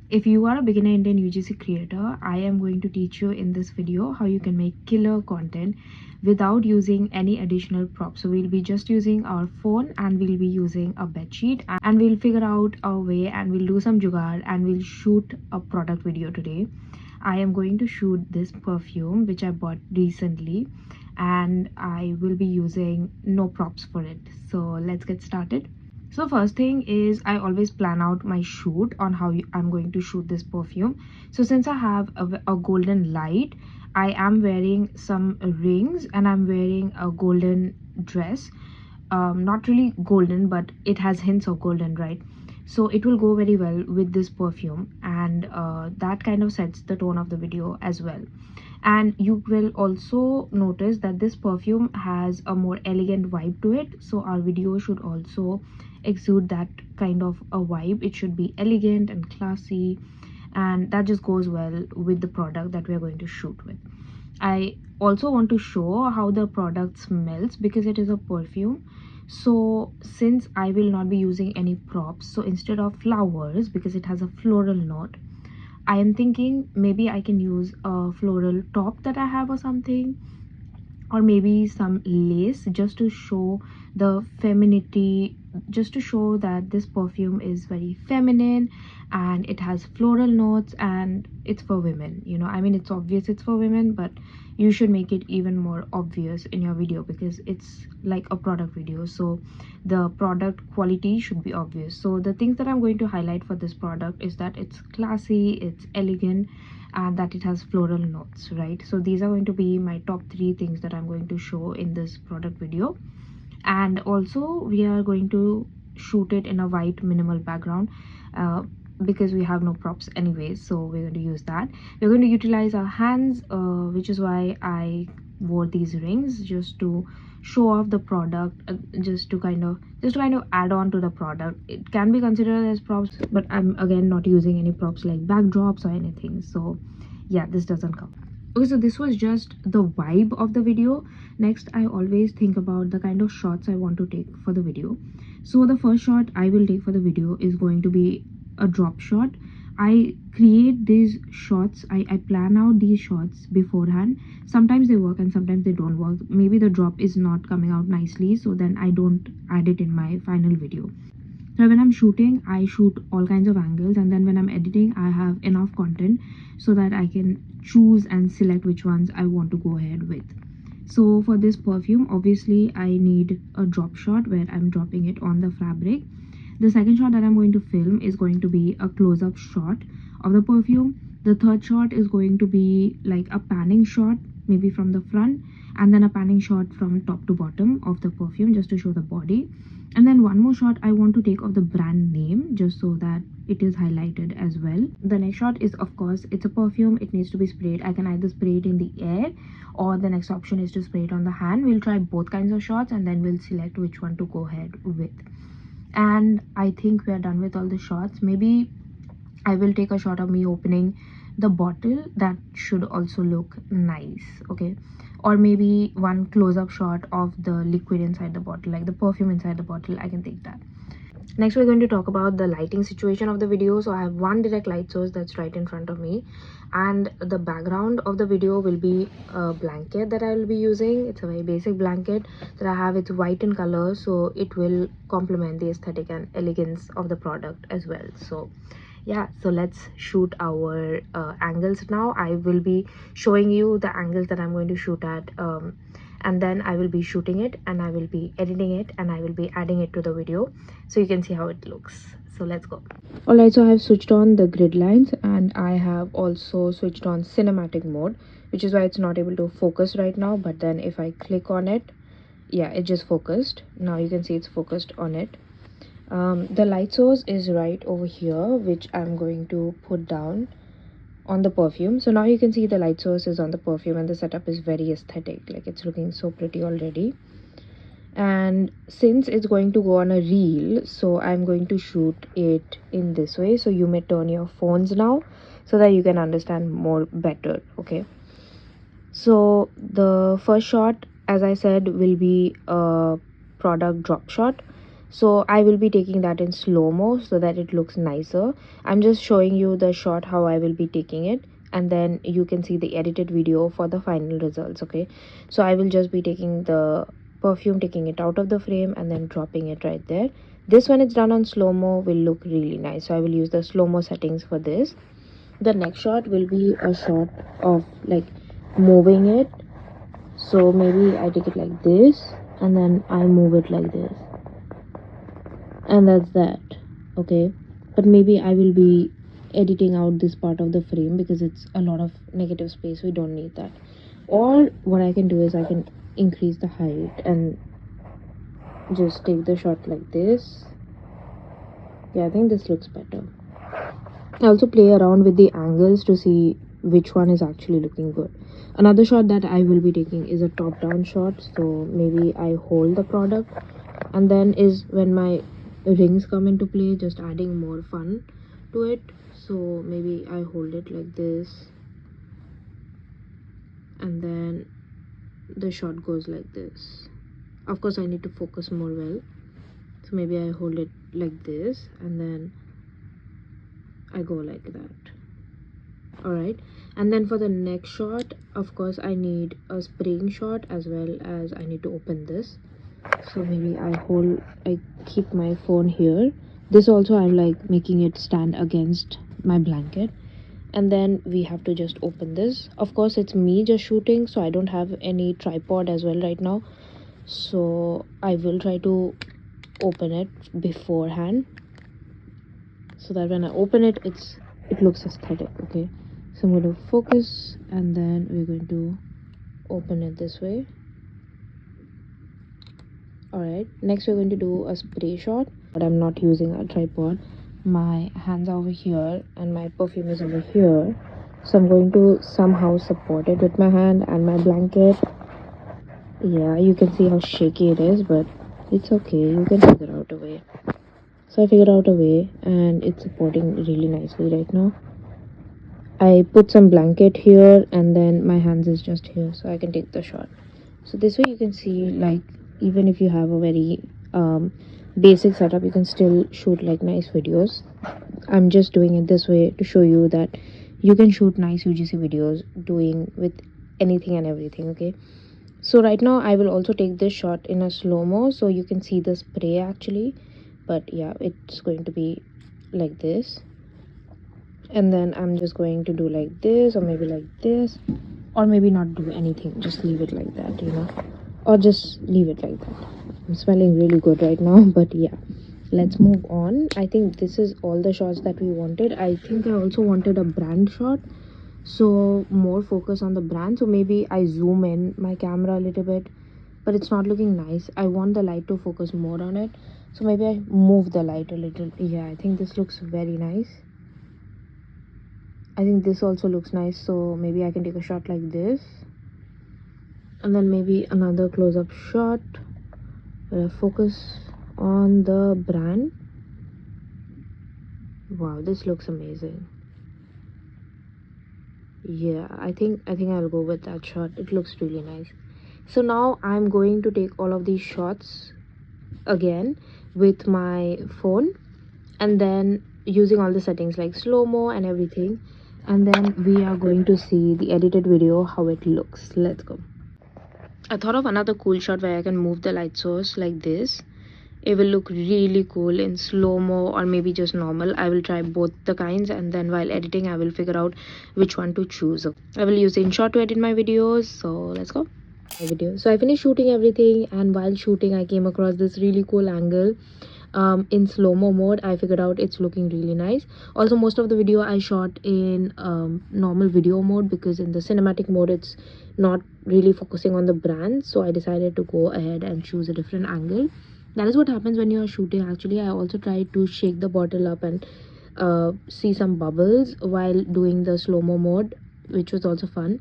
If you are a beginner Indian UGC creator, I am going to teach you in this video how you can make killer content without using any additional props. So we'll be just using our phone and we'll be using a bed sheet, and we'll figure out a way and we'll do some jugaad and we'll shoot a product video today. I am going to shoot this perfume which I bought recently, and I will be using no props for it. So let's get started. So first thing is, I always plan out my shoot on how I'm going to shoot this perfume. So since I have a golden light, I am wearing some rings and I'm wearing a golden dress. Not really golden, but it has hints of golden, right? So it will go very well with this perfume, and that kind of sets the tone of the video as well. And you will also notice that this perfume has a more elegant vibe to it, so our video should also exude that kind of a vibe. It should be elegant and classy, and that just goes well with the product that we are going to shoot with. I also want to show how the product smells because it is a perfume. So since I will not be using any props, so instead of flowers, because it has a floral note, I am thinking maybe I can use a floral top that I have or something, or maybe some lace, just to show the femininity, just to show that this perfume is very feminine and it has floral notes and it's for women. You know, I mean, it's obvious it's for women, but you should make it even more obvious in your video because it's like a product video, so the product quality should be obvious. So the things that I'm going to highlight for this product is that it's classy, it's elegant, and that it has floral notes, right? So these are going to be my top 3 things that I'm going to show in this product video. And also we are going to shoot it in a white minimal background because we have no props anyways, so we're going to use that. We're going to utilize our hands, which is why I wore these rings, just to show off the product, just to kind of add on to the product. It can be considered as props, but I'm again not using any props like backdrops or anything, so yeah, this doesn't count. Okay, so this was just the vibe of the video. Next, I always think about the kind of shots I want to take for the video. So the first shot I will take for the video is going to be a drop shot. I create these shots, I plan out these shots beforehand. Sometimes they work and sometimes they don't work. Maybe the drop is not coming out nicely, so then I don't add it in my final video. So when I'm shooting, I shoot all kinds of angles, and then when I'm editing, I have enough content so that I can choose and select which ones I want to go ahead with. So for this perfume, obviously I need a drop shot where I'm dropping it on the fabric. The second shot that I'm going to film is going to be a close-up shot of the perfume. The third shot is going to be like a panning shot, maybe from the front, and then a panning shot from top to bottom of the perfume just to show the body. And then one more shot I want to take of the brand name, just so that it is highlighted as well. The next shot is, of course, it's a perfume, it needs to be sprayed. I can either spray it in the air, or the next option is to spray it on the hand. We'll try both kinds of shots and then we'll select which one to go ahead with. And I think we're done with all the shots. Maybe I will take a shot of me opening the bottle. That should also look nice, okay? Or maybe one close-up shot of the liquid inside the bottle, like the perfume inside the bottle. I can take that. Next, we're going to talk about the lighting situation of the video. So I have one direct light source that's right in front of me, and the background of the video will be a blanket that I will be using. It's a very basic blanket that I have. It's white in color, so it will complement the aesthetic and elegance of the product as well. So yeah, so let's shoot our angles now. I will be showing you the angles that I'm going to shoot at, and then I will be shooting it and I will be editing it and I will be adding it to the video so you can see how it looks. So let's go. Alright, so I have switched on the grid lines and I have also switched on cinematic mode, which is why it's not able to focus right now. But then if I click on it, yeah, it just focused. Now you can see it's focused on it. The light source is right over here, which I'm going to put down on the perfume. So now you can see the light source is on the perfume and the setup is very aesthetic, like it's looking so pretty already. And since it's going to go on a reel, so I'm going to shoot it in this way. So you may turn your phones now so that you can understand more better, okay? So the first shot, as I said, will be a product drop shot. So I will be taking that in slow-mo so that it looks nicer. I'm just showing you the shot how I will be taking it, and then you can see the edited video for the final results. Okay, so I will just be taking the perfume, taking it out of the frame and then dropping it right there. This, when it's done on slow-mo, will look really nice, so I will use the slow-mo settings for this. The next shot will be a shot of like moving it, so maybe I take it like this and then I move it like this, and that's that. Okay, but maybe I will be editing out this part of the frame because it's a lot of negative space, we don't need that. Or what I can do is I can increase the height and just take the shot like this. Yeah, I think this looks better. I also play around with the angles to see which one is actually looking good. Another shot that I will be taking is a top down shot, so maybe I hold the product, and then is when my rings come into play, just adding more fun to it. So maybe I hold it like this, and then the shot goes like this. Of course I need to focus more well, so maybe I hold it like this and then I go like that. All right, and then for the next shot, of course I need a spraying shot as well as I need to open this. So maybe I keep my phone here. This also I'm like making it stand against my blanket, and then we have to just open this. Of course it's me just shooting, so I don't have any tripod as well right now, so I will try to open it beforehand so that when I open it, it looks aesthetic. Okay, so I'm going to focus and then we're going to open it this way. All right, next we're going to do a spray shot, but I'm not using a tripod. My hands are over here and my perfume is over here, so I'm going to somehow support it with my hand and my blanket. Yeah, you can see how shaky it is, but it's okay, you can figure out a way. So I figured out a way and it's supporting really nicely right now. I put some blanket here and then my hands is just here so I can take the shot. So this way you can see, like, even if you have a very basic setup, you can still shoot like nice videos. I'm just doing it this way to show you that you can shoot nice UGC videos doing with anything and everything. Okay, so right now I will also take this shot in a slow-mo so you can see the spray actually, but yeah, it's going to be like this, and then I'm just going to do like this, or maybe like this, or maybe not do anything, just leave it like that, you know, or just leave it like that. I'm smelling really good right now. But yeah, let's move on. I think this is all the shots that we wanted. I think I also wanted a brand shot, so more focus on the brand. So maybe I zoom in my camera a little bit, but it's not looking nice. I want the light to focus more on it, so maybe I move the light a little. Yeah, I think this looks very nice. I think this also looks nice, so maybe I can take a shot like this, and then maybe another close-up shot where I focus on the brand. Wow, this looks amazing. Yeah, I think I'll go with that shot. It looks really nice. So now I'm going to take all of these shots again with my phone, and then using all the settings like slow-mo and everything, and then we are going to see the edited video how it looks. Let's go. I thought of another cool shot where I can move the light source like this. It will look really cool in slow-mo or maybe just normal. I will try both the kinds, and then while editing I will figure out which one to choose. I will use InShot to edit my videos, so let's go. So I finished shooting everything, and while shooting I came across this really cool angle in slow-mo mode. I figured out it's looking really nice. Also, most of the video I shot in normal video mode because in the cinematic mode it's not really focusing on the brand, so I decided to go ahead and choose a different angle. That is what happens when you are shooting. Actually, I also tried to shake the bottle up and see some bubbles while doing the slow-mo mode, which was also fun.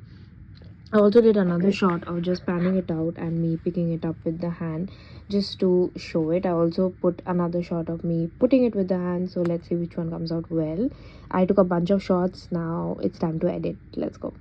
I also did another shot of just panning it out and me picking it up with the hand just to show it. I also put another shot of me putting it with the hand, so let's see which one comes out well. I took a bunch of shots. Now it's time to edit. Let's go.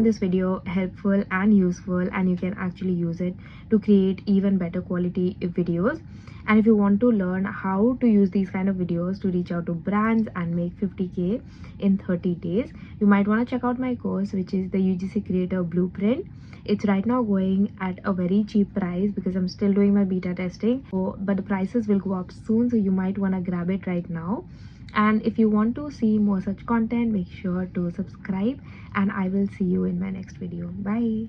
this video helpful and useful, and you can actually use it to create even better quality videos. And if you want to learn how to use these kind of videos to reach out to brands and make 50k in 30 days, you might want to check out my course, which is the UGC Creator Blueprint. It's right now going at a very cheap price because I'm still doing my beta testing, but the prices will go up soon, so you might want to grab it right now. And if you want to see more such content, make sure to subscribe, and I will see you in my next video. Bye.